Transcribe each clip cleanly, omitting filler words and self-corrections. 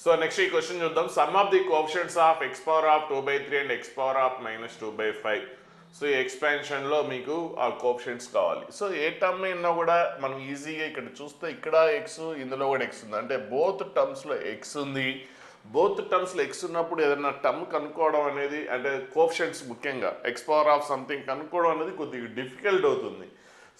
So next ఈ question చూద్దాం. Some of the coefficients of x power of 2/3 and x power of -2/5. So ఈ ఎక్స్పాన్షన్లో మీకు ఆ coefficients కావాలి. సో ఏ టర్మ్ అయినా కూడా మనం ఈజీగా ఇక్కడ చూస్తే ఇక్కడ ఎక్స్, ఇందులో కూడా ఎక్స్ ఉంది, అంటే బోత్ టర్మ్స్లో ఎక్స్ ఉంది. బోత్ టర్మ్స్లో ఎక్స్ ఉన్నప్పుడు ఏదైనా టర్మ్ కనుక్కోవడం అనేది, అంటే కోఎఫిషియంట్స్ ముఖ్యంగా x పవర్ ఆఫ్ సంథింగ్ కనుక్కోవడం అనేది కొద్దిగా డిఫికల్ట్ అవుతుంది.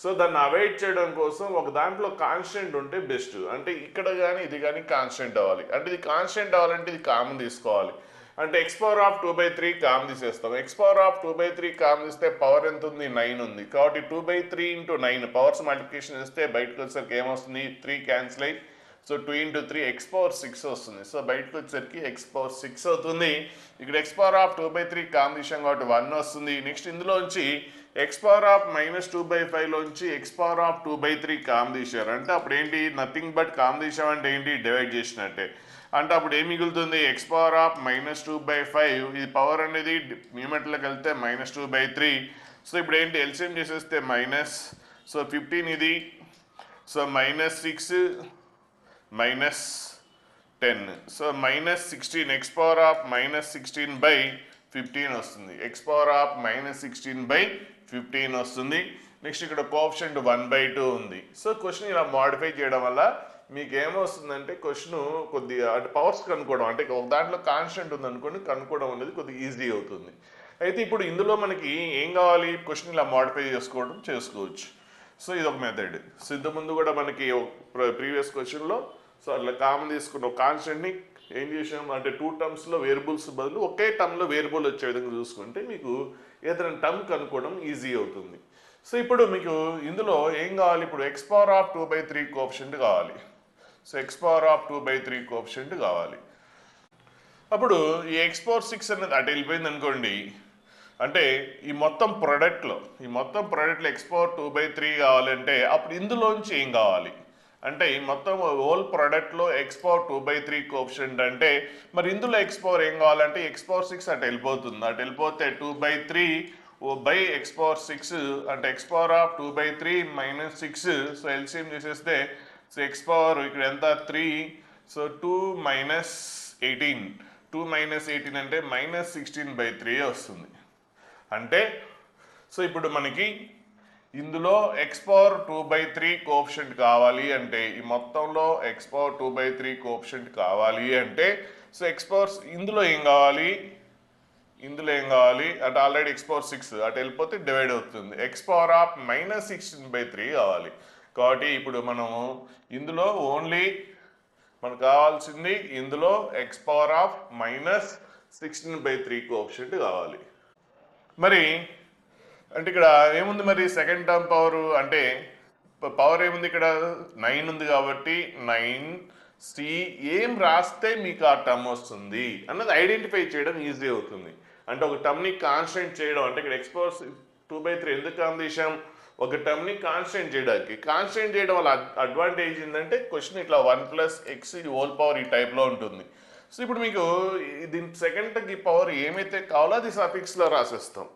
సో దాన్ని అవాయిడ్ చేయడం కోసం ఒక దాంట్లో కాన్స్టెంట్ ఉంటే బెస్ట్. అంటే ఇక్కడ కానీ ఇది కానీ కాన్స్టెంట్ అవ్వాలి. అంటే ఇది కాన్స్టెంట్ అవ్వాలంటే ఇది కామన్ తీసుకోవాలి. అంటే x పవర్ ఆఫ్ 2/3 కామన్ తీసేస్తాం. x పవర్ ఆఫ్ 2/3 కామన్ తీస్తే పవర్ ఎంత ఉంది? 9 ఉంది. కాబట్టి 2/3 × 9 పవర్స్ మల్టిప్లికేషన్ చేస్తే బయటకు వచ్చేసరికి ఏమొస్తుంది? 3 క్యాన్సిల్ అయ్యి సో 2 × 3 x పవర్ 6 వస్తుంది. సో బయటకు వచ్చేసరికి x పవర్ 6 అవుతుంది. ఇక్కడ x పవర్ ఆఫ్ 2/3 కామన్ తీసాం కాబట్టి 1 వస్తుంది. నెక్స్ట్ ఇందులోంచి x పవర్ ఆఫ్ -2/5 లోంచి x పవర్ ఆఫ్ 2/3 కామన్ తీశారు. అంటే అప్పుడు ఏంటి? నథింగ్ బట్ కామన్ తీసామంటే ఏంటి? డివైడ్ చేసినట్టే. అంటే అప్పుడు ఏం మిగులుతుంది? x పవర్ ఆఫ్ -2/5, ఇది పవర్ అనేది న్యూమరేటర్లోకి వెళ్తే -2/3. సో ఇప్పుడు ఏంటి? ఎల్సిఎం చేసేస్తే మైనస్, సో 15 ఇది, so -6 -10, so -16 x power of -16/15 వస్తుంది. x పవర్ ఆఫ్ -16/15 వస్తుంది. నెక్స్ట్ ఇక్కడ కోఎఫిషియంట్ 1/2 ఉంది. సో క్వశ్చన్ ఇలా మాడిఫై చేయడం వల్ల మీకు ఏమొస్తుందంటే క్వశ్చన్ కొద్దిగా అంటే పవర్స్ కనుక్కోవడం, అంటే ఒక దాంట్లో కాన్స్టెంట్ ఉందనుకోండి, కనుక్కోవడం అనేది కొద్దిగా ఈజీ అవుతుంది. అయితే ఇప్పుడు ఇందులో మనకి ఏం కావాలి? క్వశ్చన్ ఇలా మాడిఫై చేసుకోవచ్చు. సో ఇది ఒక మెథడ్. సో ఇంతకుముందు కూడా మనకి ప్రీవియస్ క్వశ్చన్లో సో అట్లా కామన్ తీసుకున్న ఒక కాన్స్టెంట్ని ఏం చేసాం అంటే 2 టర్మ్స్లో వేరియబుల్స్ బదులు ఒకే టర్మ్లో వేరియబుల్ వచ్చే విధంగా చూసుకుంటే మీకు ఏదైనా టర్మ్ కనుక్కోవడం ఈజీ అవుతుంది. సో ఇప్పుడు మీకు ఇందులో ఏం కావాలి? ఇప్పుడు x పవర్ ఆఫ్ 2/3 కోఎఫిషియంట్ కావాలి. So x power of 2/3 coefficient కావాలి. అప్పుడు ఈ x పవర్ 6 అనేది అటు వెళ్ళిపోయింది అనుకోండి, అంటే ఈ మొత్తం ప్రోడక్ట్లో x పవర్ 2/3 కావాలంటే అప్పుడు ఇందులోంచి ఏం కావాలి? అంటే ఈ మొత్తం హోల్ ప్రోడక్ట్లో x పవర్ 2/3 కోఎఫిషియంట్ అంటే మరి ఇందులో x పవర్ ఏం కావాలంటే x పవర్ 6 అటు వెళ్ళిపోతుంది. అటు వెళ్ళిపోతే 2/3 బై x పవర్ 6 అంటే x power of 2/3 -6. So LCM చేసేస్తే సో x పవర్ ఇక్కడ ఎంత? 3. సో 2 - 18 అంటే -16/3 వస్తుంది. అంటే సో ఇప్పుడు మనకి ఇందులో x పవర్ 2/3 కోఎఫిషియంట్ కావాలి అంటే ఈ మొత్తంలో x పవర్ 2/3 కోఎఫిషియంట్ కావాలి అంటే సో x పవర్ ఇందులో ఏం కావాలి అంటే ఆల్రెడీ x పవర్ 6 అటు వెళ్ళిపోతే డివైడ్ అవుతుంది. x పవర్ ఆఫ్ -16/3 కావాలి. కాబట్టి ఇప్పుడు మనము ఇందులో ఓన్లీ మనకు కావాల్సింది ఇందులో x పవర్ ఆఫ్ -16/3 కోఎఫిషియంట్ కావాలి. మరి అంటే ఇక్కడ ఏముంది? మరి సెకండ్ టర్మ్ పవర్ అంటే పవర్ ఏముంది? ఇక్కడ 9 ఉంది కాబట్టి 9c ఏం రాస్తే మీకు ఆ టర్మ్ వస్తుంది అన్నది ఐడెంటిఫై చేయడం ఈజీ అవుతుంది. అంటే ఒక టర్మ్ని కాన్స్టెంట్ చేయడం, అంటే ఇక్కడ x పవర్ 2/3 ఎందుకు కామన్ తీసాం? ఒక టర్మ్ని కాన్స్టెంట్ చేయడానికి. కాన్స్టెంట్ చేయడం వల్ల అడ్వాంటేజ్ ఏంటంటే క్వశ్చన్ ఇట్లా 1 + x హోల్ పవర్ ఈ టైప్లో ఉంటుంది. సో ఇప్పుడు మీకు దీని సెకండ్కి పవర్ ఏమైతే కావాలో అది సఫిక్స్లో రాసేస్తాం.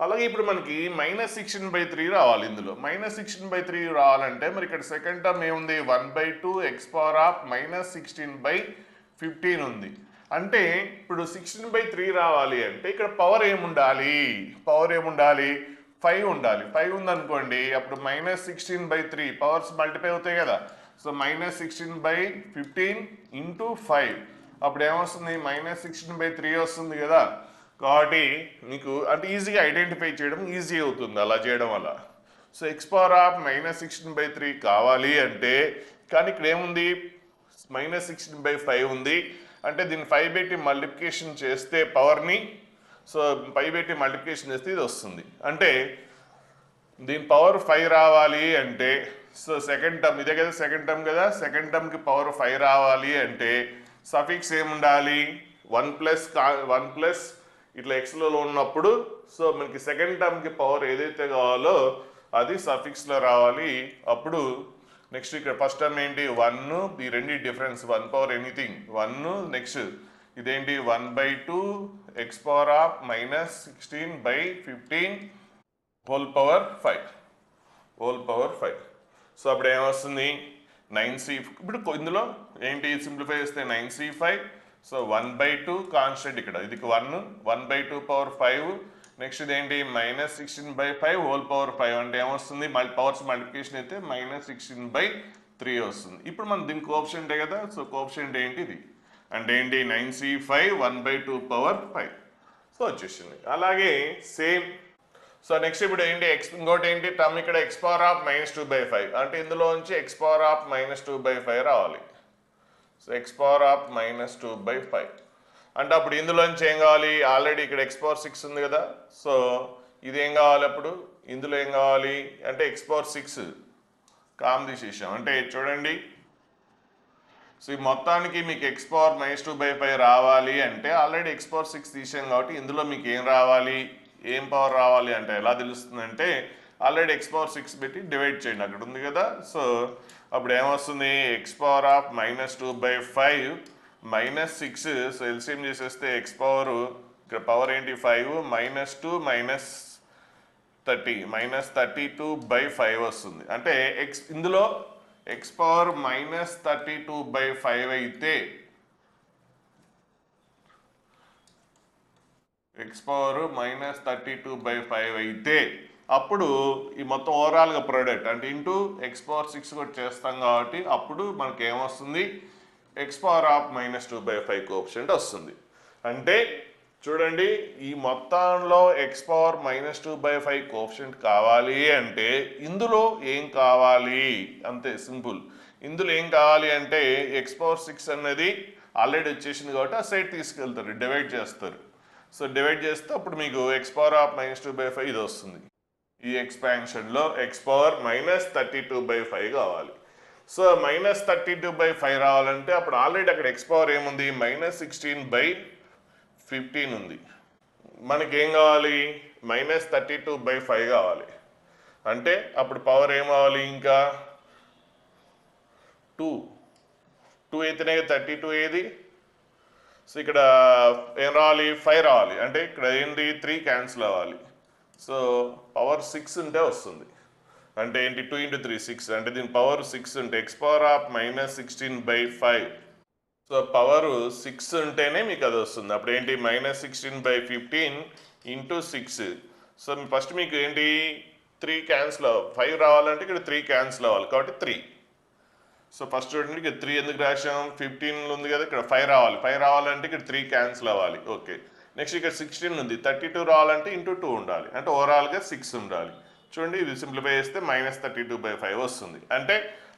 అలాగే ఇప్పుడు మనకి -16/3 రావాలి. ఇందులో -16/3 రావాలంటే మరి ఇక్కడ సెకండ్ టర్మ్ ఏముంది? 1/2 x పవర్ ఆఫ్ -16/15 ఉంది. అంటే ఇప్పుడు 16/3 రావాలి అంటే ఇక్కడ పవర్ ఏముండాలి? 5 ఉండాలి. 5 ఉందనుకోండి అప్పుడు -16/3 పవర్స్ మల్టిప్లై అవుతాయి కదా. సో -16/15 × 5 అప్పుడు ఏమొస్తుంది? -16/3 వస్తుంది కదా. కాబట్టి మీకు అంటే ఈజీగా ఐడెంటిఫై చేయడం ఈజీ అవుతుంది అలా చేయడం వల్ల. సో x పవర్ ఆఫ్ -16/3 కావాలి అంటే కానీ ఇక్కడ ఏముంది? -16/5 ఉంది. అంటే దీన్ని 5 పెట్టి మల్టిప్లికేషన్ చేస్తే పవర్ని, సో 5 పెట్టి మల్టిప్లికేషన్ చేస్తే ఇది వస్తుంది. అంటే దీని పవర్ 5 రావాలి అంటే సో సెకండ్ టర్మ్ ఇదే కదా, సెకండ్ టర్మ్కి పవర్ 5 రావాలి అంటే సఫిక్స్ ఏముండాలి? 1+ ఇట్లా ఎక్స్లో ఉన్నప్పుడు సో మనకి సెకండ్ టర్మ్కి పవర్ ఏదైతే కావాలో అది సఫిక్స్లో రావాలి. అప్పుడు నెక్స్ట్ ఇక్కడ ఫస్ట్ టర్మ్ ఏంటి? 1, ఈ రెండు డిఫరెన్స్ 1 పవర్ ఎనీథింగ్ 1. నెక్స్ట్ ఇదేంటి? 1/2 x power of -16/15 whole power 5. So అప్పుడు ఏమొస్తుంది? 9c. ఇప్పుడు ఇందులో ఏంటి సింప్లిఫై చేస్తే 9c5. సో 1/2 కాన్స్టెంట్ ఇక్కడ ఇది 1/2 పవర్ 5. నెక్స్ట్ ఇదేంటి -16/5 హోల్ పవర్ 5 అంటే ఏమొస్తుంది పవర్స్ మల్టిప్లికేషన్ అయితే -16/3 వస్తుంది. ఇప్పుడు మనం దీని కోఎఫిషియంటే కదా, సో కోఎఫిషియంట్ ఏంటి ఇది అంటే ఏంటి 9c5 1/2 పవర్ 5. సో వచ్చేసింది. అలాగే సేమ్. సో నెక్స్ట్ ఇప్పుడు ఏంటి ఇంకోటి ఏంటి టర్మ్ ఇక్కడ x పవర్ ఆఫ్ -2/5 అంటే ఇందులోంచి x పవర్ ఆఫ్ -2/5 రావాలి. సో x పవర్ ఆఫ్ -2/5 అంటే అప్పుడు ఇందులోంచి ఏం కావాలి, ఆల్రెడీ ఇక్కడ x పవర్ 6 ఉంది కదా, సో ఇది ఏం కావాలి అప్పుడు ఇందులో ఏం కావాలి అంటే x పవర్ 6 కామ్ తీసేసాం అంటే చూడండి. సో ఈ మొత్తానికి మీకు x పవర్ -2/5 రావాలి అంటే ఆల్రెడీ x పవర్ 6 తీసాం కాబట్టి ఇందులో మీకు ఏం రావాలి, ఏం పవర్ రావాలి అంటే ఎలా తెలుస్తుందంటే ఆల్రెడీ x పవర్ 6 పెట్టి డివైడ్ చేయండి, అక్కడ ఉంది కదా. సో అప్పుడు ఏమొస్తుంది x power of -2/5 -6. So LCM చేసేస్తే x పవర్ ఇక్కడ పవర్ ఏంటి 5 -2 -30 -32/5 వస్తుంది. అంటే ఇందులో x పవర్ -32/5 అయితే x పవర్ -32/5 అయితే అప్పుడు ఈ మొత్తం ఓవరాల్గా ప్రోడక్ట్ అంటే ఇంటూ x పవర్ 6 కూడా చేస్తాం కాబట్టి అప్పుడు మనకి ఏమొస్తుంది x పవర్ ఆఫ్ -2/5 కోఎఫిషియంట్ వస్తుంది. అంటే చూడండి ఈ మొత్తంలో x పవర్ -2/5 కోఎఫిషియంట్ కావాలి అంటే ఇందులో ఏం కావాలి, అంతే సింపుల్. ఇందులో ఏం కావాలి అంటే x పవర్ 6 అనేది ఆల్రెడీ వచ్చేసింది కాబట్టి ఆ సైడ్ తీసుకెళ్తారు, డివైడ్ చేస్తారు. సో డివైడ్ చేస్తే అప్పుడు మీకు x పవర్ ఆఫ్ -2/5 ఇది వస్తుంది. ఈ ఎక్స్పాన్షన్లో x పవర్ -32/5 కావాలి. సో -32/5 రావాలంటే అప్పుడు ఆల్రెడీ అక్కడ x పవర్ ఏముంది -16/15 ఉంది. మనకేం కావాలి -32/5 కావాలి. అంటే అప్పుడు పవర్ ఏం కావాలి ఇంకా 2 అయితేనే 32 ఏది. సో ఇక్కడ ఏం రావాలి 5 రావాలి అంటే ఇక్కడ ఏంటి 3 క్యాన్సిల్ అవ్వాలి. సో పవర్ 6 ఉంటే వస్తుంది అంటే ఏంటి 2 × 3 6 అంటే దీని పవర్ 6 ఉంటే x power of -16/5. So power 6 ఉంటేనే మీకు అది వస్తుంది. అప్పుడు ఏంటి -16/15 × 6. సో ఫస్ట్ మీకు ఏంటి 3 క్యాన్సిల్ 5 రావాలంటే ఇక్కడ 3 క్యాన్సిల్ అవ్వాలి కాబట్టి 3. సో ఫస్ట్ చూడండి ఇక్కడ 3 ఎందుకు రాసాం 15 ఉంది కదా, ఇక్కడ 5 రావాలి. 5 రావాలంటే ఇక్కడ 3 క్యాన్సిల్ అవ్వాలి. ఓకే నెక్స్ట్ ఇక్కడ 16 ఉంది, 32 రావాలంటే × 2 ఉండాలి అంటే ఓవరాల్గా 6 ఉండాలి. చూడండి ఇది సింప్లిఫై చేస్తే -32/5 వస్తుంది. అంటే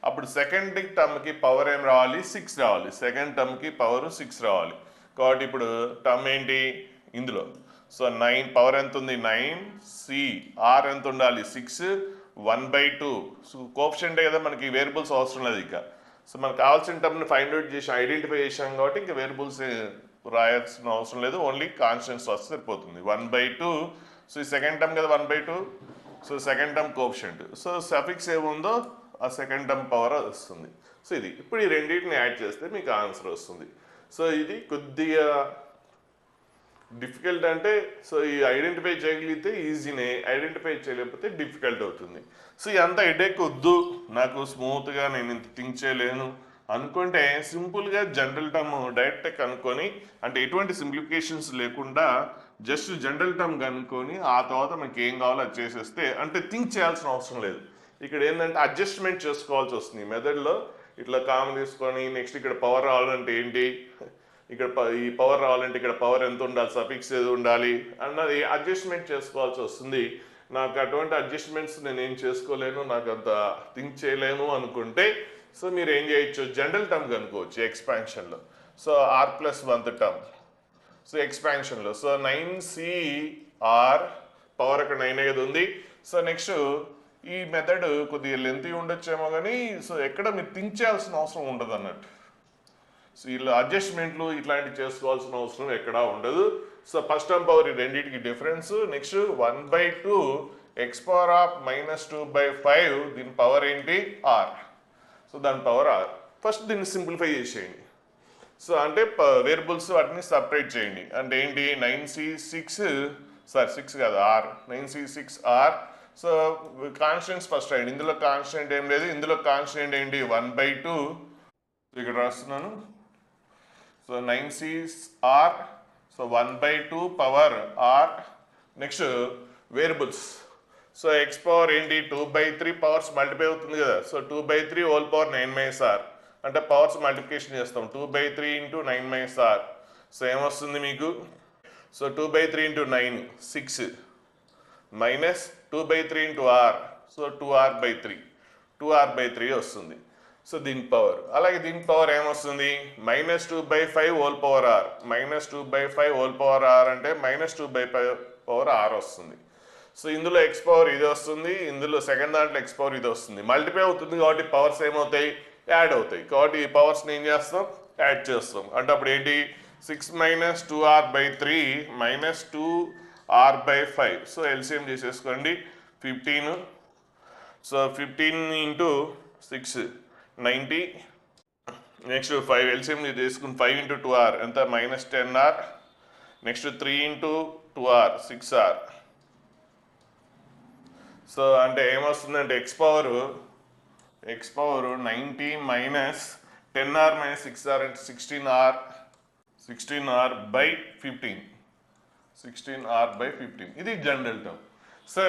అప్పుడు సెకండ్ టర్మ్కి పవర్ ఏం రావాలి 6 రావాలి, సెకండ్ టర్మ్కి పవర్ 6 రావాలి. కాబట్టి ఇప్పుడు టర్మ్ ఏంటి ఇందులో సో 9 పవర్ ఎంత ఉంది 9c r ఎంత ఉండాలి 6 1/2. సో కోఎఫిషియంటే కదా మనకి వేరియబుల్స్ అవసరం లేదు ఇక. సో మనకు కావాల్సిన టర్మ్ని ఫైండ్ అవుట్ చేసి ఐడెంటిఫై చేసాం కాబట్టి ఇంకా వేరియబుల్స్ రాయాల్సిన అవసరం లేదు, ఓన్లీ కాన్స్టెంట్స్ వస్తే సరిపోతుంది 1/2. సో ఈ సెకండ్ టర్మ్ కదా 1/2. So second term coefficient so suffix ఏముందో ఆ సెకండ్ టర్మ్ పవర్ వస్తుంది. సో ఇది ఇప్పుడు ఈ రెండింటిని యాడ్ చేస్తే మీకు ఆన్సర్ వస్తుంది. సో ఇది కొద్దిగా డిఫికల్ట్ అంటే సో ఈ ఐడెంటిఫై చేయగలిగితే ఈజీనే, ఐడెంటిఫై చేయలేకపోతే డిఫికల్ట్ అవుతుంది. సో ఇదంతా హెడేక్ వద్దు నాకు స్మూత్గా నేను ఇంత థింక్ చేయలేను అనుకుంటే సింపుల్గా జనరల్ టర్మ్ డైరెక్ట్ కనుక్కొని అంటే ఎటువంటి సింప్లిఫికేషన్స్ లేకుండా జస్ట్ జనరల్ టర్మ్ కనుక్కొని ఆ తర్వాత మనకి ఏం కావాలో అది చేసేస్తే అంటే థింక్ చేయాల్సిన అవసరం లేదు. ఇక్కడ ఏంటంటే అడ్జస్ట్మెంట్ చేసుకోవాల్సి వస్తుంది మెథడ్లో. ఇట్లా కామన్ తీసుకొని నెక్స్ట్ ఇక్కడ పవర్ రావాలంటే ఏంటి, ఇక్కడ ఈ పవర్ రావాలంటే ఇక్కడ పవర్ ఎంత ఉండాలి, సఫిక్స్ ఏది ఉండాలి అన్నది అడ్జస్ట్మెంట్ చేసుకోవాల్సి వస్తుంది. నాకు అటువంటి అడ్జస్ట్మెంట్స్ నేను ఏం చేసుకోలేను, నాకు అంత థింక్ చేయలేను అనుకుంటే సో మీరు ఏం చేయొచ్చు జనరల్ టర్మ్ కనుక్కోవచ్చు ఎక్స్పాన్షన్లో. సో r+1th టర్మ్ సో ఎక్స్పాన్షన్లో సో 9cr పవర్ అక్కడ 9 అనేది ఉంది. సో నెక్స్ట్ ఈ మెథడ్ కొద్దిగా లెంతీ ఉండొచ్చేమో కానీ సో ఎక్కడ మీరు థింక్ చేయాల్సిన అవసరం ఉండదు అన్నట్టు. సో ఇలా అడ్జస్ట్మెంట్లు ఇట్లాంటివి చేసుకోవాల్సిన అవసరం ఎక్కడా ఉండదు. సో ఫస్ట్ టర్మ్ పవర్ ఈ రెండింటికి difference. Next 1/2 x power of -2/5 దీని పవర్ ఏంటి r. సో దాని పవర్ r. ఫస్ట్ దీన్ని సింప్లిఫై చేసేయండి. సో అంటే వేరియబుల్స్ వాటిని సపరేట్ చేయండి అంటే ఏంటి 6 కాదు r 9c6r. So constants first రాయండి. ఇందులో కాన్స్టెంట్ ఏం లేదు, ఇందులో కాన్స్టెంట్ ఏంటి 1/2. ఇక్కడ రాస్తున్నాను. So 9cr, so 1/2 power r. Next variables. So X power ఏంటి 2/3 పవర్స్ మల్టిప్లై అవుతుంది కదా. సో 2/3 హోల్ పవర్ 9 - r అంటే పవర్స్ మల్టిప్లికేషన్ చేస్తాం. 2/3 × 9 - r. సో ఏమొస్తుంది మీకు? So 2/3 × 9 6 minus 2/3 × r. So 2r/3 2r/3 వస్తుంది. సో దీని పవర్. అలాగే దీని పవర్ ఏమొస్తుంది? -2/5 whole power r. -2/5 whole power r అంటే -2/5 పవర్ r వస్తుంది. సో ఇందులో ఎక్స్ పవర్ ఇది వస్తుంది, ఇందులో సెకండ్ దాంట్లో ఎక్స్ పవర్ ఇది వస్తుంది. మల్టిప్లై అవుతుంది కాబట్టి పవర్స్ ఏమవుతాయి? యాడ్ అవుతాయి. కాబట్టి ఈ పవర్స్ని ఏం చేస్తాం? యాడ్ చేస్తాం. అంటే అప్పుడు ఏంటి? 6 - 2r/3 - 2r/5. సో ఎల్సిఎం చేసేసుకోండి. 15. సో 15 × 6 90. నెక్స్ట్ 5 ఎల్సిఎం చేసుకుని 5 × 2r ఎంత? -10r. Next 3 × 2r 6r. So అంటే ఏమొస్తుందంటే ఎక్స్ పవర్ 90 - 10r - 6r అంటే 16r. 16r/15. 16r/15 ఇది జనరల్ టర్మ్. సో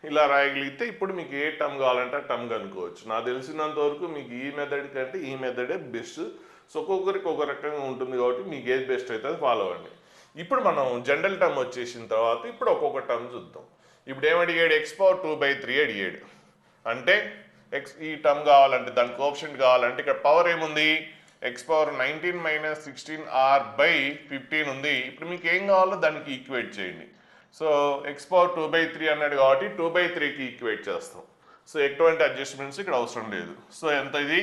ఇలా రాయగలిగితే ఇప్పుడు మీకు ఏ టర్మ్ కావాలంటే ఆ టర్మ్ కనుక్కోవచ్చు. నాకు తెలిసినంత వరకు మీకు ఈ మెథడ్ కంటే ఈ మెథడే బెస్ట్. సో ఒక్కొక్కరికి ఒక రకంగా ఉంటుంది కాబట్టి మీకు ఏది బెస్ట్ అయితే అది ఫాలో అవ్వండి. ఇప్పుడు మనం జనరల్ టర్మ్ వచ్చేసిన తర్వాత ఇప్పుడు ఒక్కొక్క టర్మ్ చూద్దాం. ఇప్పుడు ఏమడిగాడు? ఎక్స్ పవర్ 2/3 అడిగాడు. అంటే ఈ టర్మ్ కావాలంటే దాని కోఎఫిషియంట్ కావాలంటే ఇక్కడ పవర్ ఏముంది? ఎక్స్ పవర్ 19 - 16r/15 ఉంది. ఇప్పుడు మీకు ఏం కావాలో దానికి ఈక్వేట్ చేయండి. సో ఎక్స్ పవర్ 2/3 అన్నాడు కాబట్టి 2/3కి ఈక్వేట్ చేస్తాం. సో ఎటువంటి అడ్జస్ట్మెంట్స్ ఇక్కడ అవసరం లేదు. సో ఎంత ఇది?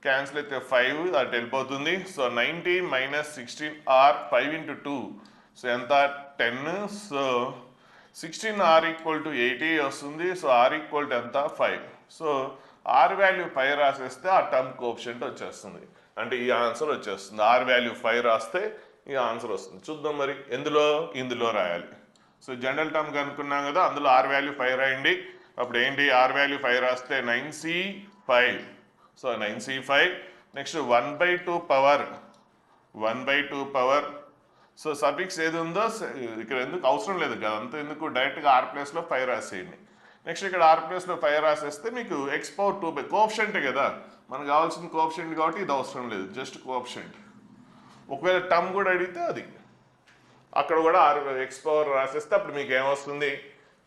క్యాన్సిల్ అయితే 5 అటు వెళ్ళిపోతుంది. సో 90 - 16r 5 × 2 సో ఎంత? 10. సో 16r = 80 వస్తుంది. సో r = ఎంత? 5. సో r వాల్యూ 5 రాసేస్తే ఆ టర్మ్ కోఎఫిషియంట్ వచ్చేస్తుంది. అంటే ఈ ఆన్సర్ వచ్చేస్తుంది. r వాల్యూ 5 రాస్తే ఈ ఆన్సర్ వస్తుంది. చూద్దాం మరి ఇందులో రాయాలి. సో జనరల్ టర్మ్ కనుక్కున్నాం కదా, అందులో r వాల్యూ 5 రాయండి. అప్పుడు ఏంటి? r వాల్యూ 5 రాస్తే 9c5. So 9c5. Next 1/2 power. So suffix ఏది ఉందో ఇక్కడ ఎందుకు అవసరం లేదు కదా, అంత ఎందుకు, డైరెక్ట్గా r ప్లేస్లో 5 రాసేయండి. నెక్స్ట్ ఇక్కడ r ప్లేస్లో 5 రాసేస్తే మీకు ఎక్స్ పవర్ 2 కోఎఫిషియంటే కదా మనకు కావాల్సిన కోఎఫిషియంట్ కాబట్టి ఇది అవసరం లేదు, జస్ట్ కోఎఫిషియంట్. ఒకవేళ టర్మ్ కూడా అడిగితే అది అక్కడ కూడా ఎక్స్ పవర్ రాసేస్తే అప్పుడు మీకు ఏమొస్తుంది?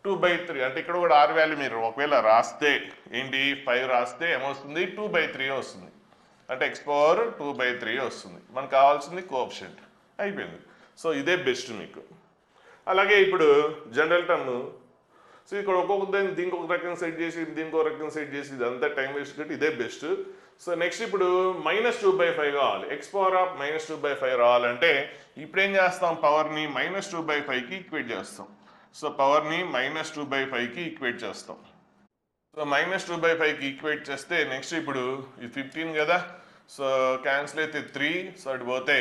2/3. అంటే ఇక్కడ కూడా r వాల్యూ మీరు ఒకవేళ రాస్తే ఏంటి? 5 రాస్తే ఏమొస్తుంది? 2/3 వస్తుంది. అంటే ఎక్స్ పవర్ 2/3 వస్తుంది. మనకు కావాల్సింది కోఎఫిషియంట్. అయిపోయింది. సో ఇదే బెస్ట్ మీకు. అలాగే ఇప్పుడు జనరల్ టర్మ్. సో ఇక్కడ ఒక్కొక్క దీనికి ఒక రకంగా సెట్ చేసి దీనికి ఒక రకంగా సెట్ చేసి ఇదంతా టైం వేస్ట్ కాబట్టి ఇదే బెస్ట్. సో నెక్స్ట్ ఇప్పుడు -2/5 కావాలి. ఎక్స్ పవర్ ఆఫ్ -2/5 రావాలంటే ఇప్పుడు ఏం చేస్తాం? పవర్ని -2/5కి ఈక్వేట్ చేస్తాం. సో పవర్ని -2/5కి ఈక్వేట్ చేస్తాం. సో -2/5కి ఈక్వేట్ చేస్తే నెక్స్ట్ ఇప్పుడు ఇది 15 కదా. సో క్యాన్సిల్ అయితే 3. సో అటు పోతే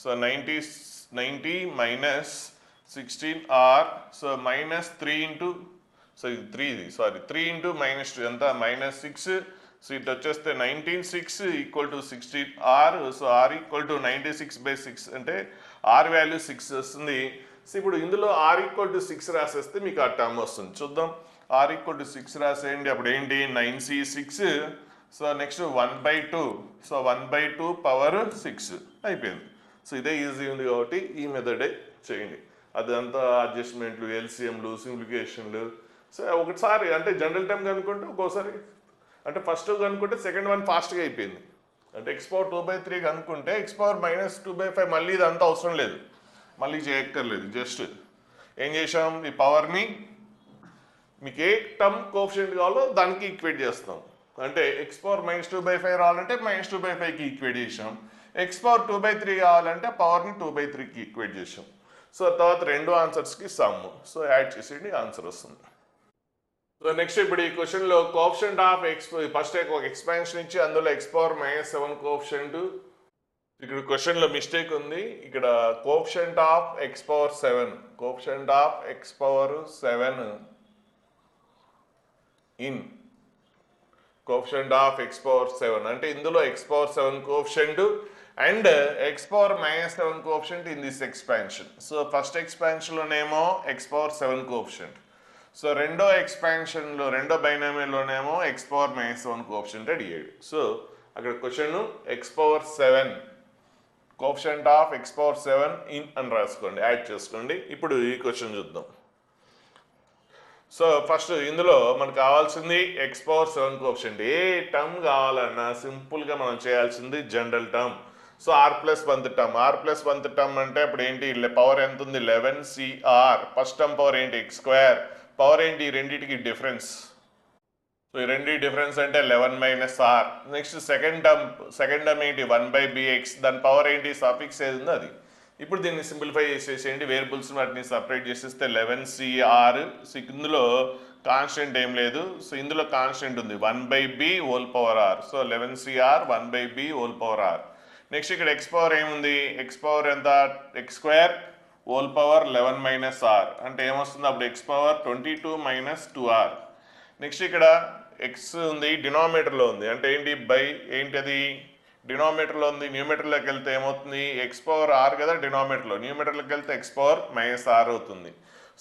సో 90 - 16r. సో -3 × సో ఇది 3 × -2 ఎంత? -6. సో ఇటు వచ్చేస్తే 19/6 = 16r. సో r = 96/6 అంటే r వాల్యూ 6 వస్తుంది. సో ఇప్పుడు ఇందులో r = 6 రాసేస్తే మీకు ఆ టర్మ్ వస్తుంది. చూద్దాం. r = 6 రాసేయండి. అప్పుడు ఏంటి? 9c6. So next 1/2. So 1/2 power 6 అయిపోయింది. సో ఇదే ఈజీ ఉంది కాబట్టి ఈ మెథడే చేయండి. అదంతా అడ్జస్ట్మెంట్లు, ఎల్సిఎంలు, సింప్లిఫికేషన్లు. సో ఒకసారి అంటే జనరల్ టర్మ్ కనుక్కుంటే ఒక్కోసారి అంటే ఫస్ట్ కనుక్కుంటే సెకండ్ వన్ ఫాస్ట్గా అయిపోయింది. అంటే ఎక్స్ పవర్ 2/3 కనుక్కుంటే ఎక్స్ పవర్ -2/5 మళ్ళీ ఇదంతా అవసరం లేదు, మళ్ళీ చేయక్కర్లేదు. జస్ట్ ఏం చేసాం? ఈ పవర్ని మీకు ఏ టర్మ్ కోఎఫిషియంట్ కావాలో దానికి ఈక్వేట్ చేస్తాం. అంటే ఎక్స్ పవర్ -2/5 రావాలంటే -2/5కి ఈక్వేట్ చేసాం. ఎక్స్ పవర్ 2/3 కావాలంటే పవర్ని 2/3కి ఈక్వేట్ చేసాం. సో తర్వాత రెండు ఆన్సర్స్కి సమ్. సో యాడ్ చేసేయండి, ఆన్సర్ వస్తుంది. సో నెక్స్ట్ ఇప్పుడు ఈ క్వశ్చన్లో కోఎఫిషియంట్ ఆఫ్ ఫస్ట్ ఒక ఎక్స్పాన్షన్ ఇచ్చి అందులో ఎక్స్ పవర్ -7 కోఎఫిషియంట్. ఇక్కడ క్వశ్చన్లో మిస్టేక్ ఉంది. ఇక్కడ coefficient of x power 7 in coefficient of x power 7 అంటే ఇందులో x power 7 coefficient and x power -7 coefficient in this expansion. So first ఎక్స్పాన్షన్లోనేమో ఎక్స్ పవర్ 7 కోఎఫిషియంట్, సో రెండో ఎక్స్పాన్షన్లో రెండో బైనామియల్లోనేమో ఎక్స్ పవర్ -7 కోఎఫిషియంట్ అడిగాడు. సో అక్కడ question x power 7 coefficient of x power 7 in అని రాసుకోండి, యాడ్ చేసుకోండి. ఇప్పుడు ఈ క్వశ్చన్ చూద్దాం. సో ఫస్ట్ ఇందులో మనకు కావాల్సింది ఎక్స్ పవర్ 7 కోఎఫిషియంట్. ఏ టర్మ్ కావాలన్నా సింపుల్గా మనం చేయాల్సింది general term. So r plus 1th term, r plus 1th term అంటే ఇప్పుడు ఏంటి పవర్ ఎంత ఉంది 11CR. ఫస్ట్ టర్మ్ పవర్ ఏంటి ఎక్స్ స్క్వేర్, పవర్ ఏంటి ఈ రెండింటికి డిఫరెన్స్. సో ఈ రెండు డిఫరెన్స్ అంటే 11 - R. నెక్స్ట్ సెకండ్ టర్మ్ ఏంటి 1/bx, దాని పవర్ ఏంటి సఫిక్స్ ఏది ఉందో అది. ఇప్పుడు దీన్ని సింప్లిఫై చేసేసేయండి, వేరియబుల్స్ వాటిని సపరేట్ చేసేస్తే 11CR. సో ఇందులో కాన్స్టెంట్ ఏం లేదు, సో ఇందులో కాన్స్టెంట్ ఉంది 1/b^r. So 11CR 1/b^r. Next ఇక్కడ ఎక్స్ పవర్ ఏముంది, ఎక్స్ పవర్ ఎంత X square whole power 11 - R అంటే ఏమొస్తుంది అప్పుడు ఎక్స్ పవర్ 22 - 2R. నెక్స్ట్ ఇక్కడ ఎక్స్ ఉంది డినామినేటర్లో ఉంది అంటే ఏంటి బై ఏంటి అది డినామినేటర్లో ఉంది, న్యూమీటర్లోకి వెళ్తే ఏమవుతుంది ఎక్స్ పవర్ ఆర్ కదా డినామినేటర్లో, న్యూమీటర్లోకి వెళ్తే ఎక్స్ పవర్ -R అవుతుంది.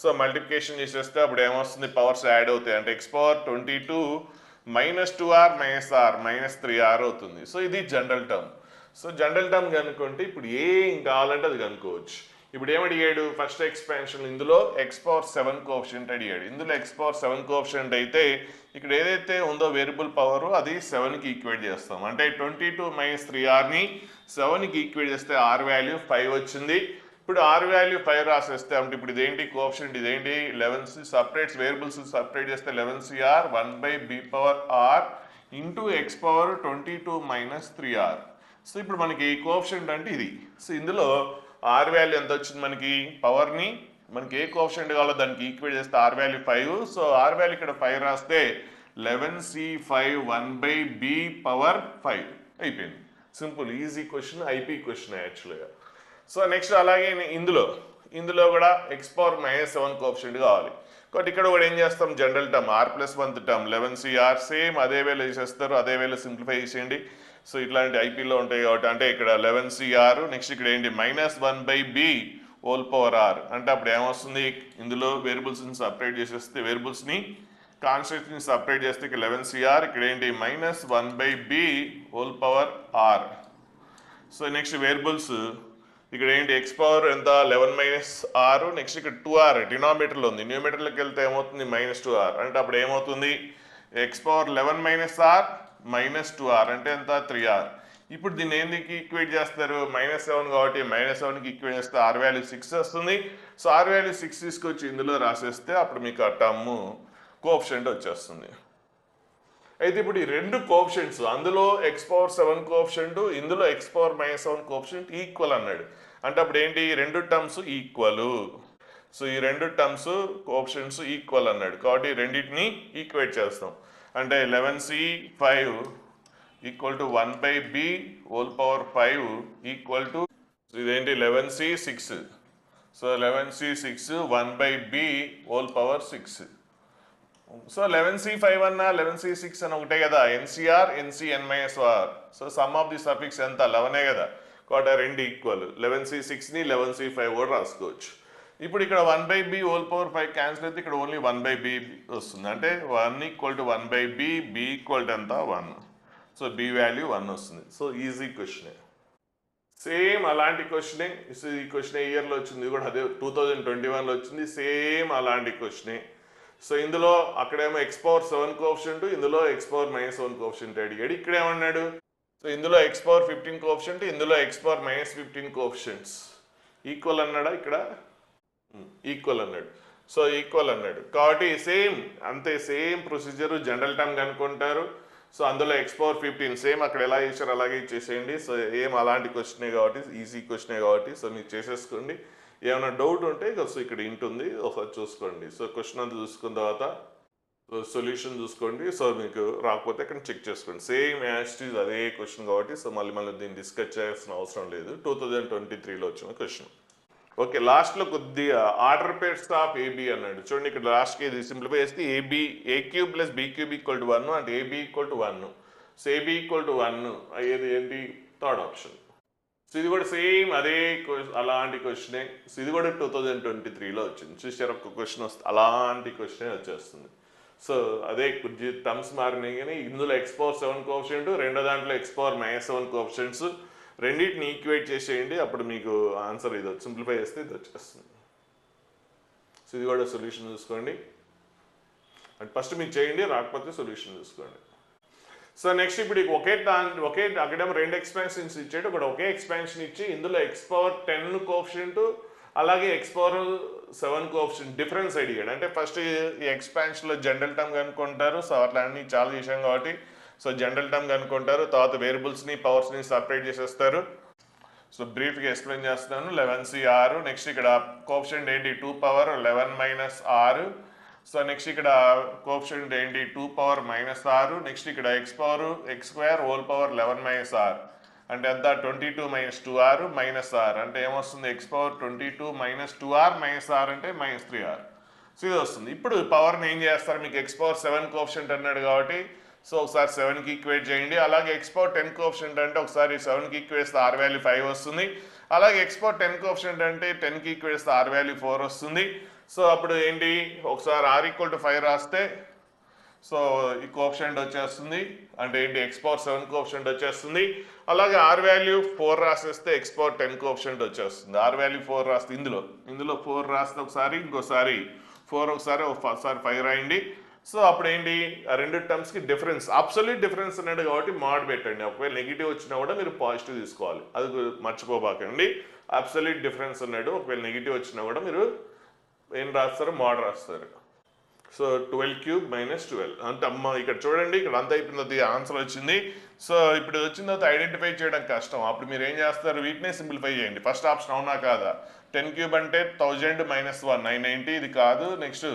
సో మల్టిప్లికేషన్ చేసేస్తే అప్పుడు ఏమొస్తుంది పవర్స్ యాడ్ అవుతాయి అంటే X power 22 - 2R -R -3R అవుతుంది. సో ఇది general term. So general term కనుక్కుంటే ఇప్పుడు ఏం కావాలంటే అది కనుక్కోవచ్చు. ఇప్పుడు ఏమడిగాడు ఫస్ట్ ఎక్స్పాన్షన్ ఇందులో ఎక్స్ పవర్ 7 కోఎఫిషియంట్ అడిగాడు. ఇందులో ఎక్స్ పవర్ 7 కోఎఫిషియంట్ అయితే ఇక్కడ ఏదైతే ఉందో వేరియబుల్ పవర్ అది 7కి ఈక్వేట్ చేస్తాం అంటే 22 - 3Rని 7కి ఈక్వేట్ చేస్తే R వాల్యూ 5 వచ్చింది. ఇప్పుడు R వాల్యూ 5 రాసేస్తే అంటే ఇప్పుడు ఇదేంటి కోఎఫిషియంట్ ఇదేంటి 11 సపరేట్స్ వేరియబుల్స్ సపరేట్ చేస్తే 11CR 1/b^r into X power 22 - 3R. So ఇప్పుడు మనకి కోఎఫిషియంట్ అంటే ఇది. సో ఇందులో ఆర్ వాల్యూ ఎంత వచ్చింది మనకి పవర్ని మనకి ఏ కోఎఫిషియంట్ కావాలో దానికి ఈక్వేట్ చేస్తే r value 5. So r value ఇక్కడ 5 రాస్తే 11C5 1/b^5 అయిపోయింది. Simple easy question, IP question యాక్చువల్గా. సో నెక్స్ట్ అలాగే ఇందులో కూడా ఎక్స్ పవర్ -7 కోఎఫిషియంట్ కావాలి కాబట్టి ఇక్కడ కూడా ఏం చేస్తాం general term r plus 1th term 11CR same అదే వేలో చేసేస్తారు, అదే వేలో సింప్లిఫై చేసేయండి. సో ఇట్లాంటి ఐపీలో ఉంటాయి కాబట్టి అంటే ఇక్కడ 11CR నెక్స్ట్ ఇక్కడ ఏంటి -1/b^r అంటే అప్పుడు ఏమొస్తుంది ఇందులో వేరియబుల్స్ని సపరేట్ చేసేస్తే వేరియబుల్స్ని కాన్స్టెంట్ని సపరేట్ చేస్తే ఇక్కడ 11CR ఇక్కడ ఏంటి -1/b^r. సో నెక్స్ట్ వేరియబుల్స్ ఇక్కడ ఏంటి ఎక్స్ పవర్ ఎంత 11 - R నెక్స్ట్ ఇక్కడ 2R డినామినేటర్లో ఉంది, న్యూమీటర్లోకి వెళ్తే ఏమవుతుంది -2R అంటే అప్పుడు ఏమవుతుంది ఎక్స్ పవర్ 11 - R -2R అంటే ఎంత 3R. ఇప్పుడు దీన్ని ఏంటికి ఈక్వేట్ చేస్తారు -7 కాబట్టి -7కి ఈక్వేట్ చేస్తే R వాల్యూ 6 వస్తుంది. సో R వాల్యూ 6 తీసుకొచ్చి ఇందులో రాసేస్తే అప్పుడు మీకు ఆ టర్మ్ కోఎఫిషియంట్ వచ్చేస్తుంది. అయితే ఇప్పుడు ఈ రెండు కోఎఫిషియంట్స్ అందులో ఎక్స్ పవర్ 7 కోఎఫిషియంట్ ఇందులో ఎక్స్ పవర్ -7 కోఎఫిషియంట్ ఈక్వల్ అన్నాడు అంటే అప్పుడు ఏంటి ఈ రెండు టర్మ్స్ ఈక్వల్. సో ఈ రెండు టర్మ్స్ కోఎఫిషియంట్స్ ఈక్వల్ అన్నాడు కాబట్టి రెండింటిని ఈక్వేట్ చేస్తాం అంటే 11C5 = 1/b^5 ఇదేంటి 11C6. So 11C6 1/b^6. So 11C5 అన్న 11C6 అని ఒకటే కదా NCR NCn-R. So some of the suffix ఎంత 11 కదా కాబట్టి రెండు ఈక్వల్ 11C6ని 11C5 కూడా రాసుకోవచ్చు. ఇప్పుడు ఇక్కడ 1/b^5 క్యాన్సిల్ అయితే ఇక్కడ ఓన్లీ 1/b వస్తుంది అంటే 1 = 1/b b = ఎంత 1. సో b వాల్యూ 1 వస్తుంది. సో ఈజీ క్వశ్చనే, సేమ్ అలాంటి క్వశ్చనే. ఈ క్వశ్చన్ ఇయర్లో వచ్చింది కూడా అదే 2021లో వచ్చింది, సేమ్ అలాంటి క్వశ్చనే. సో ఇందులో అక్కడేమో ఎక్స్ పవర్ 7 కోఎఫిషియంట్ ఇందులో ఎక్స్ పవర్ -7 కోఎఫిషియంట్ అడిగాడు. ఇక్కడ ఏమన్నాడు సో ఇందులో ఎక్స్ పవర్ 15 కోఎఫిషియంట్ ఇందులో ఎక్స్ పవర్ -15 కోఎఫిషియంట్స్ ఈక్వల్ అన్నాడా ఇక్కడ ఈక్వల్ అన్నాడు. సో ఈక్వల్ అన్నాడు కాబట్టి సేమ్ అంతే సేమ్ ప్రొసీజర్ జనరల్ టర్మ్ కనుక్కుంటారు. సో అందులో ఎక్స్ పవర్ 15 సేమ్ అక్కడ ఎలా ఇచ్చారు అలాగే ఇచ్చేసేయండి. సో ఏం అలాంటి క్వశ్చనే కాబట్టి ఈజీ క్వశ్చనే కాబట్టి సో మీరు చేసేసుకోండి. ఏమైనా డౌట్ ఉంటే సో ఇక్కడ ఉంటుంది ఒకసారి చూసుకోండి. సో క్వశ్చన్ అంతా చూసుకున్న తర్వాత సొల్యూషన్ చూసుకోండి. సో మీకు రాకపోతే ఇక్కడ చెక్ చేసుకోండి. సేమ్ యాస్టీజ్ అదే క్వశ్చన్ కాబట్టి సో మళ్ళీ దీన్ని డిస్కస్ చేయాల్సిన అవసరం లేదు. 2023లో వచ్చిన క్వశ్చన్. ఓకే, లాస్ట్లో కొద్దిగా ఆర్డర్ పేర్స్ ఆఫ్ ఏబి అన్నాడు. చూడండి ఇక్కడ లాస్ట్కి ఇది సింప్లిఫై చేస్తే a cube plus b cube equal to 1 అంటే a b equal to 1. So a b equal to 1 అయ్యేది ఏంటి? Third option. సో ఇది కూడా సేమ్ అదే అలాంటి క్వశ్చనే. సో ఇది కూడా 2023లో వచ్చింది. చూసారు, ఒక క్వశ్చన్ వస్తుంది అలాంటి క్వశ్చనే వచ్చేస్తుంది. సో అదే టర్మ్స్ మారినాయి కానీ ఇందులో X⁴7 కోఎఫిషియంట్, రెండో దాంట్లో X⁻−7 కోఎఫిషియంట్స్, రెండింటిని ఈక్వేట్ చేసేయండి. అప్పుడు మీకు ఆన్సర్ ఇది సింప్లిఫై చేస్తే ఇది వచ్చేస్తుంది. సో ఇది కూడా సొల్యూషన్ చూసుకోండి. అంటే ఫస్ట్ మీకు చేయండి, రాకపోతే సొల్యూషన్ చూసుకోండి. సో నెక్స్ట్ ఇప్పుడు ఒకే అక్కడ 2 ఎక్స్పాన్షన్స్ ఇచ్చాడు. ఒకటి ఒకే ఎక్స్పాన్షన్ ఇచ్చి ఇందులో X⁻10 కోఎఫిషియంట్ అలాగే X⁻7 కోఎఫిషియంట్ డిఫరెన్స్ అడిగాడు. అంటే ఫస్ట్ ఈ ఎక్స్పాన్షన్లో జనరల్ టర్మ్ కనుక్కుంటారు. సో అట్లా అన్ని చాలా చేశాం కాబట్టి సో జనరల్ టర్మ్ కనుక్కుంటారు. తర్వాత వేరియబుల్స్ని పవర్స్ని సపరేట్ చేసేస్తారు. సో బ్రీఫ్గా ఎక్స్ప్లెయిన్ చేస్తున్నాను. 11C6. నెక్స్ట్ ఇక్కడ కోఎఫిషియంట్ ఏంటి? 2⁻11 - 6. సో నెక్స్ట్ ఇక్కడ కోఎఫిషియంట్ ఏంటి? 2⁻−6. నెక్స్ట్ ఇక్కడ X²11 - 6 అంటే ఎంత? 22 - 2R -R అంటే ఏమొస్తుంది? X⁻22 - 2R -R అంటే -3R. సో ఇది వస్తుంది. ఇప్పుడు పవర్ని ఏం చేస్తారు? మీకు X⁻7 కోఎఫిషియంట్ అన్నాడు కాబట్టి సో ఒకసారి 7కి ఈక్వేట్ చేయండి. అలాగే X⁻10 కోఎఫిషియంట్ అంటే ఒకసారి 7కి ఈక్వేట్ చేస్తే R వాల్యూ 5 వస్తుంది. అలాగే X⁻10 కోఎఫిషియంట్ అంటే 10కి ఈక్వేట్ చేస్తే R వాల్యూ 4 వస్తుంది. సో అప్పుడు ఏంటి? ఒకసారి R = 5 రాస్తే సో ఈ కోఎఫిషియంట్ వచ్చేస్తుంది. అంటే ఏంటి? X⁻7 కోఎఫిషియంట్ వచ్చేస్తుంది. అలాగే R వాల్యూ 4 రాసేస్తే X⁻10 కోఎఫిషియంట్ వచ్చేస్తుంది. R వాల్యూ 4 రాస్తే ఇందులో 4 రాస్తే ఒకసారి, ఇంకోసారి 4 ఒకసారి 5 రాయండి. సో అప్పుడు ఏంటి? ఆ రెండు టర్మ్స్కి డిఫరెన్స్, అబ్సల్యూట్ డిఫరెన్స్ అన్నాడు కాబట్టి మోడ్ పెట్టండి. ఒకవేళ నెగిటివ్ వచ్చినా కూడా మీరు పాజిటివ్ తీసుకోవాలి, అది మర్చిపోబాకండి. అబ్సల్యూట్ డిఫరెన్స్ అన్నాడు, ఒకవేళ నెగిటివ్ వచ్చినా కూడా మీరు ఏం రాస్తారు? మోడ్ రాస్తారు. సో 12³ - 12 అంటే అమ్మ ఇక్కడ చూడండి, ఇక్కడ అంత అయిపోయింది, ఆన్సర్ వచ్చింది. సో ఇప్పుడు వచ్చిన తర్వాత ఐడెంటిఫై చేయడం కష్టం. అప్పుడు మీరు ఏం చేస్తారు? వీటినే సింప్లిఫై చేయండి. ఫస్ట్ ఆప్షన్ అవునా కాదా? 10³ అంటే 1000 - 1 990, ఇది కాదు. నెక్స్ట్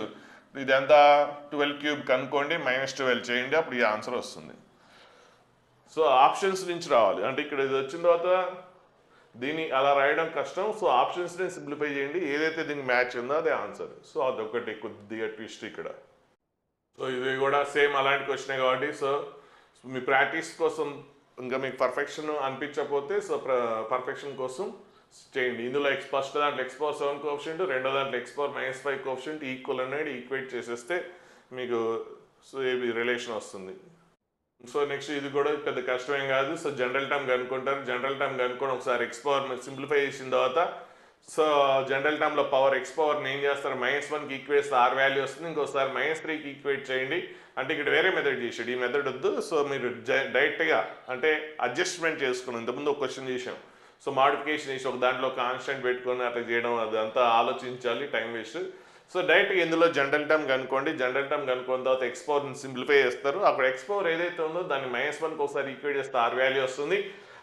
ఇదంతా 12³ కనుక్కోండి, -12 చేయండి, అప్పుడు ఈ ఆన్సర్ వస్తుంది. సో ఆప్షన్స్ నుంచి రావాలి. అంటే ఇక్కడ ఇది వచ్చిన తర్వాత దీన్ని అలా రాయడం కష్టం. సో ఆప్షన్స్ని సింప్లిఫై చేయండి, ఏదైతే దీనికి మ్యాచ్ ఉందో అదే ఆన్సర్. సో అదొకటి కొద్దిగా ట్విస్ట్ ఇక్కడ. సో ఇది కూడా సేమ్ అలాంటి క్వశ్చనే కాబట్టి సో మీ ప్రాక్టీస్ కోసం ఇంకా మీకు పర్ఫెక్షన్ అనిపించకపోతే సో పర్ఫెక్షన్ కోసం చేయండి. ఇందులో ఫస్ట్ దాంట్లో X⁻7 కోఎఫిషియంట్, రెండో దాంట్లో X⁻−5 కోఎఫిషియంట్ ఈక్వల్ అనేది ఈక్వేట్ చేసేస్తే మీకు సో ఇది రిలేషన్ వస్తుంది. సో నెక్స్ట్ ఇది కూడా పెద్ద కష్టమేం కాదు. సో జనరల్ టర్మ్ కనుక్కుంటారు. జనరల్ టర్మ్ కనుక్కొని ఒకసారి X⁻ సింప్లిఫై చేసిన తర్వాత సో జనరల్ టర్మ్లో పవర్ X⁻ ఏం చేస్తారు? -1కి ఈక్వేట్ చేస్తే R వాల్యూ వస్తుంది. ఇంకోసారి -3కి ఈక్వేట్ చేయండి. అంటే ఇక్కడ వేరే మెథడ్ చేసాడు, ఈ మెథడ్ వద్దు. సో మీరు డైరెక్ట్గా అంటే అడ్జస్ట్మెంట్ చేసుకుని ఇంతకుముందు ఒక క్వశ్చన్ చేసాం. సో మాడిఫికేషన్ చేసి ఒక దాంట్లో కాన్స్టెంట్ పెట్టుకొని అట్లా చేయడం అదంతా ఆలోచించాలి, టైం వేస్ట్. సో డైరెక్ట్గా ఇందులో జనరల్ టర్మ్ కనుక్కోండి. జనరల్ టర్మ్ కనుక్కున్న తర్వాత X⁻ సింప్లిఫై చేస్తారు. అక్కడ X⁻ ఏదైతే ఉందో దాన్ని -1కి ఒకసారి ఈక్వేట్ చేస్తే R వాల్యూ వస్తుంది.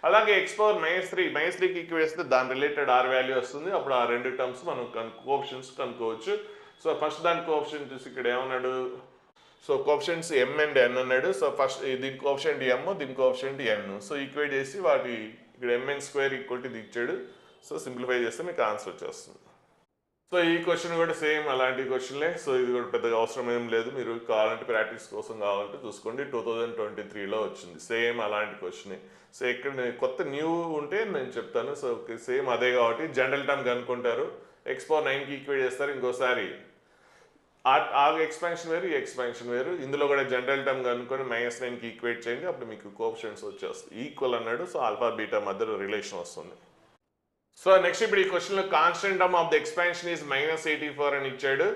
అలాగే X⁻−3కి ఈక్వేట్ చేస్తే దాని రిలేటెడ్ R వాల్యూ వస్తుంది. అప్పుడు ఆ రెండు టర్మ్స్ మనం కోఎఫిషియంట్స్ కనుక్కోవచ్చు. సో ఫస్ట్ దాని కోఎఫిషియంట్ చూసి ఇక్కడ ఏమన్నాడు? So coefficients M and N అన్నాడు. సో ఫస్ట్ దీని కోఎఫిషియంట్ M, దీని కోఎఫిషియంట్ N. సో ఈక్వేట్ చేసి వాటి ఇక్కడ mn² = ఇది ఇచ్చాడు. సో సింప్లిఫై చేస్తే మీకు ఆన్సర్ వచ్చేస్తుంది. సో ఈ క్వశ్చన్ కూడా సేమ్ అలాంటి క్వశ్చన్లే. సో ఇది కూడా పెద్దగా అవసరం ఏం లేదు, మీరు కావాలంటే ప్రాక్టీస్ కోసం కావాలంటే చూసుకోండి. 2023లో వచ్చింది సేమ్ అలాంటి క్వశ్చనే. సో ఇక్కడ కొత్త న్యూ ఉంటే నేను చెప్తాను. సో సేమ్ అదే కాబట్టి జనరల్ టర్మ్ కనుక్కుంటారు, X⁻9కి ఈక్వేట్ చేస్తారు. ఇంకోసారి ఆ ఎక్స్పాన్షన్ వేరు, ఈ ఎక్స్పాన్షన్ వేరు. ఇందులో కూడా జనరల్ టర్మ్ కనుక్కొని -9కి ఈక్వేట్ చేయండి, అప్పుడు మీకు కోఎఫిషియంట్స్ వచ్చేస్తాయి. ఈక్వల్ అన్నాడు. సో ఆల్ఫా బీటా మధ్యలో రిలేషన్ వస్తుంది. సో నెక్స్ట్ ఇప్పుడు ఈ క్వశ్చన్లో constant term of the expansion is -84 అని ఇచ్చాడు.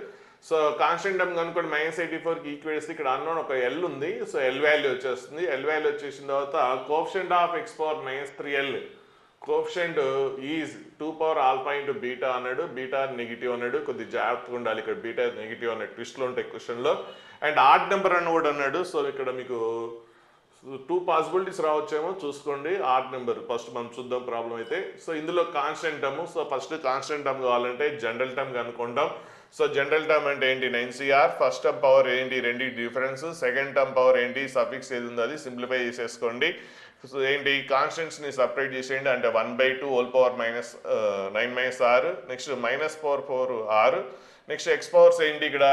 సో కాన్స్టెంట్ టర్మ్ కనుక్కొని -84కి ఈక్వేట్ చేస్తే ఇక్కడ అన్నోన్ ఒక L ఉంది. సో L వాల్యూ వచ్చేస్తుంది. L వాల్యూ వచ్చేసిన తర్వాత coefficient of X⁻−3L coefficient is 2⁴α × beta అన్నాడు. బీటా నెగిటివ్ అన్నాడు. కొద్దిగా జాగ్రత్తగా ఉండాలి, ఇక్కడ బీటా నెగిటివ్ అనే ట్విస్ట్లో ఉంటాయి క్వశ్చన్లో. అండ్ ఆడ్ నెంబర్ అని కూడా అన్నాడు. సో ఇక్కడ మీకు 2 పాసిబిలిటీస్ రావచ్చేమో, చూసుకోండి. ఆడ్ నెంబర్ ఫస్ట్ మనం చూద్దాం ప్రాబ్లం అయితే. సో ఇందులో constant term. So first constant term కావాలంటే జనరల్ టర్మ్ కనుక్కుంటాం. సో జనరల్ టర్మ్ అంటే ఏంటి? 9CR. ఫస్ట్ టర్మ్ పవర్ ఏంటి? 2 డిఫరెన్స్. సెకండ్ టర్మ్ పవర్ ఏంటి? సఫిక్స్ ఏది ఉందో అది సింప్లిఫై చేసేసుకోండి. సో ఏంటి కాన్స్టెంట్స్ని సపరేట్ చేసేయండి, అంటే 1/2 whole power minus 9 minus 6, next minus power 4 6, next X powers ఏంటి ఇక్కడ,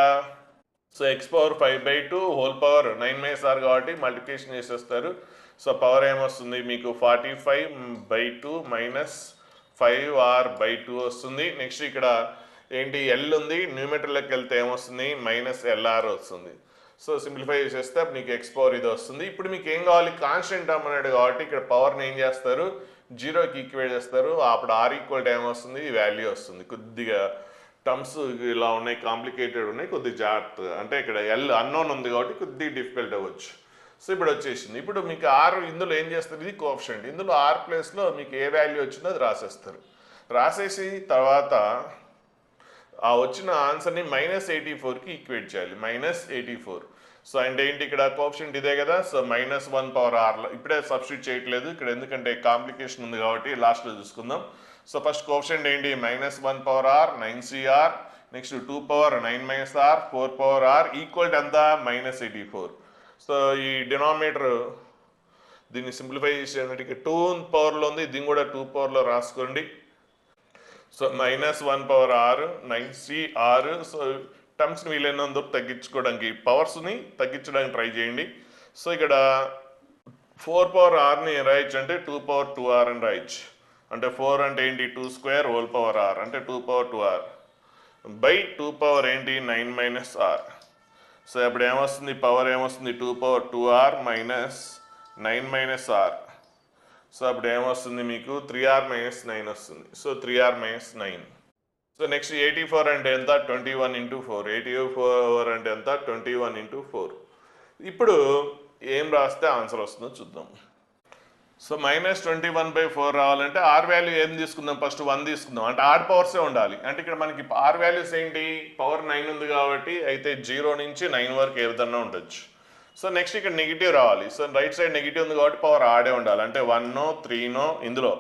so X power 5/2 whole power 9 minus 6 కాబట్టి మల్టిప్లికేషన్ చేసేస్తారు. సో పవర్ ఏమొస్తుంది మీకు 45/2 మైనస్ 5r/2 వస్తుంది. నెక్స్ట్ ఇక్కడ ఏంటి ఎల్ ఉంది, న్యూమీటర్లోకి వెళ్తే ఏమొస్తుంది మైనస్ ఎల్ఆర్ వస్తుంది. సో సింప్లిఫై చేసేస్తే మీకు ఎక్స్ పవర్ ఇది వస్తుంది. ఇప్పుడు మీకు ఏం కావాలి, కాన్స్టెంట్ టర్మ్ అన్నాడు కాబట్టి ఇక్కడ పవర్ని ఏం చేస్తారు, జీరోకి ఈక్వేట్ చేస్తారు. అప్పుడు ఆర్ ఈక్వల్ టైం వస్తుంది, ఈ వాల్యూ వస్తుంది. కొద్దిగా టర్మ్స్ ఇలా ఉన్నాయి, కాంప్లికేటెడ్ ఉన్నాయి, కొద్దిగా జాగ్రత్త, అంటే ఇక్కడ ఎల్ అన్నోన్ ఉంది కాబట్టి కొద్దిగా డిఫికల్ట్ అవ్వచ్చు. సో ఇప్పుడు వచ్చేసింది. ఇప్పుడు మీకు ఆర్ ఇందులో ఏం చేస్తారు, ఇది కోఎఫిషియంట్, ఇందులో ఆర్ ప్లేస్లో మీకు ఏ వాల్యూ వచ్చిందో అది రాసేస్తారు. రాసేసి తర్వాత ఆ వచ్చిన ఆన్సర్ని -84కి ఈక్వేట్ చేయాలి, -84. సో అంటే ఏంటి ఇక్కడ కోఎఫిషియంట్ ఇదే కదా, సో -1 పవర్ ఆర్లో ఇప్పుడే సబ్స్టిట్యూట్ చేయట్లేదు ఇక్కడ, ఎందుకంటే కాంప్లికేషన్ ఉంది కాబట్టి లాస్ట్లో చూసుకుందాం. సో ఫస్ట్ కోఎఫిషియంట్ ఏంటి, -1 power r 9cr, next 2 power 9 minus r 4 power r equal to ఎంత -84. సో ఈ డినామినేటర్ దీన్ని సింప్లిఫై చేసేటట్టుగా 2 పవర్లో ఉంది, దీన్ని కూడా 2 పవర్లో రాసుకోండి. So -1 power r 9cr. So టర్మ్స్ని వీలైనంత తగ్గించుకోవడానికి, పవర్స్ని తగ్గించడానికి ట్రై చేయండి. సో ఇక్కడ 4 పవర్ ఆర్ని రాయొచ్చు అంటే 2 పవర్ 2r అని రాయొచ్చు. అంటే 4 అంటే ఏంటి 2 స్క్వేర్ హోల్ పవర్ ఆర్ అంటే 2 పవర్ 2r బై 2 పవర్ ఏంటి 9 మైనస్ ఆర్. సో ఇప్పుడు ఏమొస్తుంది, పవర్ ఏమొస్తుంది 2 power 2r minus 9 minus r. So అప్పుడు ఏమొస్తుంది మీకు 3r మైనస్ 9 వస్తుంది. So 3r minus 9. So next 84 అంటే ఎంత, 21 × 4. 84 అంటే ఎంత, 21 × 4. ఇప్పుడు ఏం రాస్తే ఆన్సర్ వస్తుందో చూద్దాం. సో -21/4 రావాలంటే ఆర్ వాల్యూ ఏం తీసుకుందాం, ఫస్ట్ 1 తీసుకుందాం, అంటే ఆడ్ పవర్సే ఉండాలి. అంటే ఇక్కడ మనకి ఆర్ వాల్యూస్ ఏంటి, పవర్ 9 ఉంది కాబట్టి అయితే 0 నుంచి 9 వరకు ఏ విధంగా ఉండొచ్చు. సో నెక్స్ట్ ఇక్కడ నెగిటివ్ రావాలి. సో రైట్ సైడ్ నెగిటివ్ ఉంది కాబట్టి పవర్ ఆడే ఉండాలి, అంటే 1 3 ఇందులో.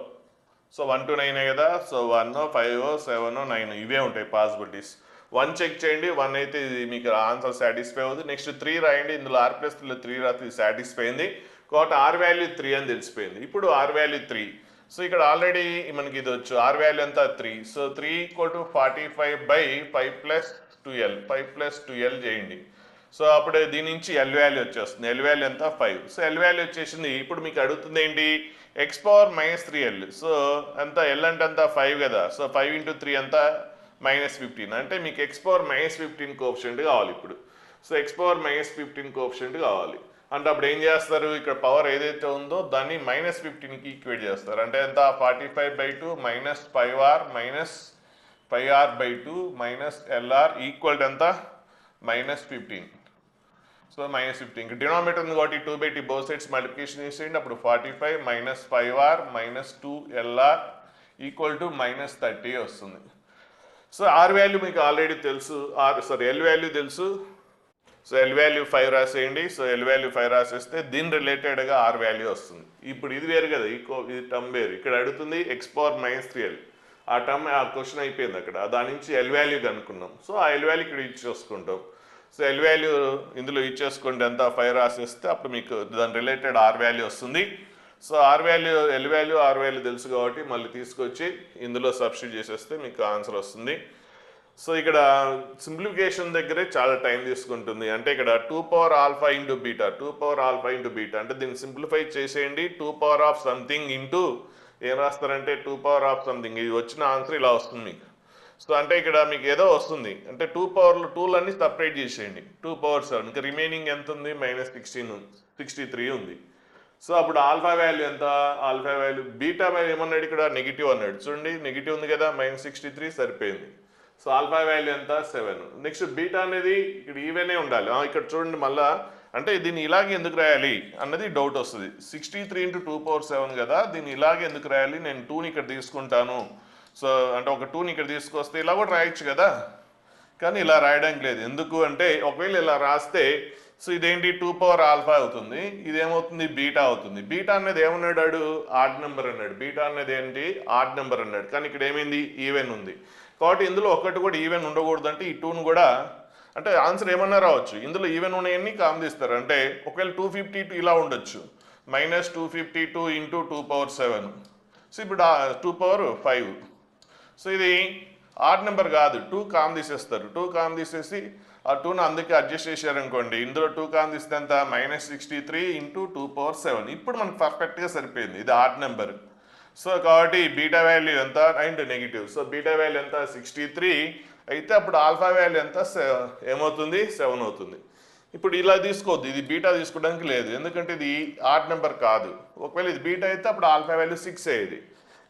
సో 1 to 9 కదా, సో 1 5 7 9 ఇవే ఉంటాయి పాసిబిలిటీస్. 1 చెక్ చేయండి, 1 అయితే ఇది మీకు ఆన్సర్ సాటిస్ఫై అవుతుంది. నెక్స్ట్ 3 రాయండి, ఇందులో ఆర్ ప్లస్ 3 రాస్తే ఇది సాటిస్ఫై అయింది కాబట్టి ఆర్ వాల్యూ 3 అని తెలిసిపోయింది. ఇప్పుడు ఆర్ వాల్యూ 3. సో ఇక్కడ ఆల్రెడీ మనకి ఇది వచ్చు, ఆర్ వాల్యూ ఎంత 3. సో 3 = 45/5 + 2l 5 + 2l చేయండి. సో అప్పుడు దీని నుంచి ఎల్ వాల్యూ వచ్చేస్తుంది. ఎల్ వాల్యూ ఎంత 5. సో ఎల్ వాల్యూ వచ్చేసింది. ఇప్పుడు మీకు అడుగుతుంది ఏంటి, ఎక్స్ పవర్ -3l. సో ఎంత, ఎల్ అంటే ఎంత 5 కదా, సో 5 × 3 ఎంత -15. అంటే మీకు ఎక్స్ పవర్ -15 కోఎఫిషియంట్ కావాలి ఇప్పుడు. సో ఎక్స్ పవర్ -15 కోఎఫిషియంట్ కావాలి అంటే అప్పుడు ఏం చేస్తారు, ఇక్కడ పవర్ ఏదైతే ఉందో దాన్ని -15కి ఈక్వేట్ చేస్తారు. అంటే ఎంత 45/2 -5r -5r/2 -lr equal to ఎంత -15. సో -15 ఇంకా డినామినేటర్ ఉంది కాబట్టి 2/2 బోత్ సైడ్స్ మల్టిప్లికేషన్ చేసేయండి. అప్పుడు 45 -5r -2lr ఈక్వల్ టు -30 వస్తుంది. సో ఆర్ వాల్యూ మీకు ఆల్రెడీ తెలుసు, ఎల్ వాల్యూ తెలుసు. సో ఎల్ వాల్యూ 5 రాసేయండి. సో ఎల్ వాల్యూ 5 రాసేస్తే దీని రిలేటెడ్గా ఆర్ వాల్యూ వస్తుంది. ఇప్పుడు ఇది వేరు కదా, ఇది టర్మ్ వేరు. ఇక్కడ అడుగుతుంది ఎక్స్ పవర్ -3l. ఆ టర్మ్ ఆ క్వశ్చన్ అయిపోయింది అక్కడ, దాని నుంచి ఎల్ వాల్యూ కనుక్కున్నాం. సో ఆ ఎల్ వాల్యూ ఇక్కడ ఇచ్చేసుకుంటాం. సో ఎల్ వాల్యూ ఇందులో ఇచ్చేసుకుంటే ఎంత 5 రాసేస్తే అప్పుడు మీకు దాని రిలేటెడ్ ఆర్ వాల్యూ వస్తుంది. So r value l value r value తెలుసు కాబట్టి మళ్ళీ తీసుకొచ్చి ఇందులో సబ్స్టిట్యూట్ చేసేస్తే మీకు ఆన్సర్ వస్తుంది. సో ఇక్కడ సింప్లిఫికేషన్ దగ్గరే చాలా టైం తీసుకుంటుంది. అంటే ఇక్కడ 2 power alpha × beta 2 power alpha × beta అంటే దీన్ని సింప్లిఫై చేసేయండి. 2 పవర్ ఆఫ్ సంథింగ్ ఇంటూ ఏం రాస్తారంటే 2 పవర్ ఆఫ్ సంథింగ్. ఇది వచ్చిన ఆన్సర్ ఇలా వస్తుంది మీకు. సో అంటే ఇక్కడ మీకు ఏదో వస్తుంది అంటే 2 పవర్లు 2లన్నీ సపరేట్ చేసేయండి. 2 పవర్ 7 ఇంకా రిమైనింగ్ ఎంత ఉంది -63 ఉంది. సో అప్పుడు ఆల్ఫా వాల్యూ ఎంత, ఆల్ఫా వాల్యూ బీటా వాల్యూ ఏమన్నాడు ఇక్కడ నెగిటివ్ అన్నాడు. చూడండి నెగిటివ్ ఉంది కదా, -63 సరిపోయింది. సో ఆల్ఫా వాల్యూ ఎంత 7. నెక్స్ట్ బీటా అనేది ఇక్కడ ఈవెనే ఉండాలి. ఇక్కడ చూడండి మళ్ళా, అంటే దీన్ని ఇలాగే ఎందుకు రాయాలి అన్నది డౌట్ వస్తుంది. 63 × 2 పవర్ 7 కదా, దీన్ని ఇలాగే ఎందుకు రాయాలి, నేను 2ని ఇక్కడ తీసుకుంటాను. సో అంటే ఒక 2ని ఇక్కడ తీసుకొస్తే ఇలా కూడా రాయొచ్చు కదా, కానీ ఇలా రాయడానికి లేదు. ఎందుకు అంటే ఒకవేళ ఇలా రాస్తే సో ఇదేంటి 2 పవర్ ఆల్ఫా అవుతుంది, ఇదేమవుతుంది బీటా అవుతుంది. బీటా అనేది ఏమన్నాడు, ఆడ్ నెంబర్ అన్నాడు. బీటా అనేది ఏంటి ఆడ్ నెంబర్ అన్నాడు, కానీ ఇక్కడ ఏమైంది ఈవెన్ ఉంది. కాబట్టి ఇందులో ఒకటి కూడా ఈవెన్ ఉండకూడదు. అంటే ఈ 2ను కూడా అంటే ఆన్సర్ ఏమన్నా రావచ్చు. ఇందులో ఈవెన్ ఉన్నాయన్నీ కామ్ తీస్తారు. అంటే ఒకవేళ 252 ఇలా ఉండొచ్చు. -252 ఇంటూ 2^7. సో ఇప్పుడు 2^5. సో ఇది ఆడ్ నెంబర్ కాదు, 2 కామ్ తీసేస్తారు. 2 కామ్ తీసేసి ఆ 2ను అందుకే అడ్జస్ట్ చేశారనుకోండి, ఇందులో 2 కామ్ తీస్తే ఎంత, -63 ఇంటూ 2^7. ఇప్పుడు మనకు పర్ఫెక్ట్గా సరిపోయింది, ఇది ఆడ్ నెంబర్. సో కాబట్టి బీటా వాల్యూ ఎంత and negative. So beta value ఎంత 63 అయితే అప్పుడు ఆల్ఫా వాల్యూ ఎంత ఏమవుతుంది 7 అవుతుంది. ఇప్పుడు ఇలా తీసుకోవద్దు, ఇది బీటా తీసుకోవడానికి లేదు, ఎందుకంటే ఇది ఆడ్ నెంబర్ కాదు. ఒకవేళ ఇది బీటా అయితే అప్పుడు ఆల్ఫా వాల్యూ 6 అయ్యేది.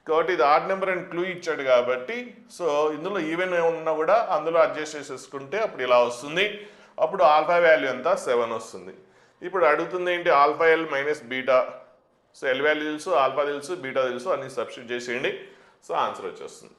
కాబట్టి ఇది ఆడ్ నెంబర్ అని క్లూ ఇచ్చాడు కాబట్టి, సో ఇందులో ఈవెన్ ఉన్నా కూడా అందులో అడ్జస్ట్ చేసేసుకుంటే అప్పుడు ఇలా వస్తుంది. అప్పుడు ఆల్ఫా వాల్యూ ఎంత 7 వస్తుంది. ఇప్పుడు అడుగుతుంది ఏంటి, alpha L minus beta. So L value తెలుసు, ఆల్ఫా తెలుసు, బీటా తెలుసు, అన్ని సబ్స్టిట్యూట్ చేసేయండి. సో ఆన్సర్ వచ్చేస్తుంది.